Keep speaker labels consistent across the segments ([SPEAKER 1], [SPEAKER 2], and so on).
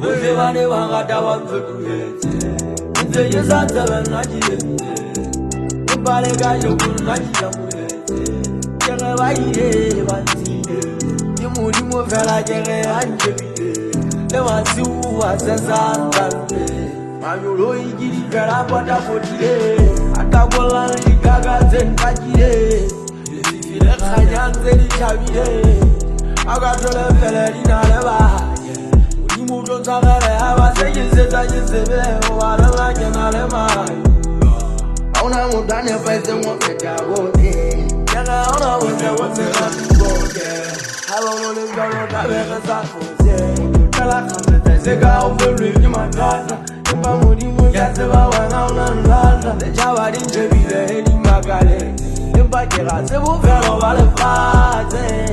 [SPEAKER 1] Ujevane wangata wamfutulete Nzenye santele najiyete Mbalega yokulu najiyamulete Jere baye bantide Yimudi mufela jere anjebide Lewansi uwa sensantante Mayolo igiri vera bota fotile Atabola ligaga zenkajide Yesifile kanyanze li chabide Agatole fele dinaleba Mudo sagare abase yizeta yizebe Owarela jenale mai Auna mudane pese mwopeta wote Yaga ona wote rapibote Halo nole jalo tabere sakose Kala kamete sega ufelu jimatata Yemba mudi mujase wana unanlata Lechawa dinjebile hedi makale Yemba kera sebu fero vale fate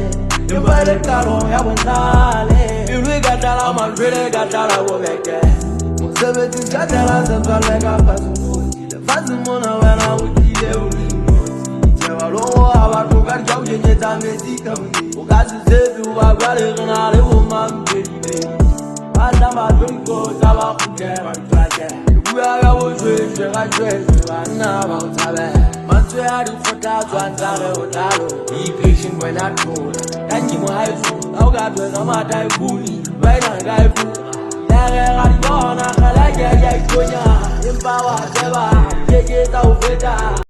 [SPEAKER 1] Yemba le karo ya bondale Ilui gatala manjwele gatala wobeke Musebeti gatala sempaleka fasumoti Fasumona wena utile ulimoti Chewalowo abatu karja ujenye tamezika mni Ukazi sebi ubagwale rinale umambelide Anda matuniko taba kuke manjwake Uyaga wujwe chega chwe Wana bautabe Manswe harifota zwanzare utalo Be patient when I told Kanji muhaifu Augatwe zamata ibuni Baina ngaifu Lege garibona Kalage ya ikonya Imbawa seba Yege ta ufeta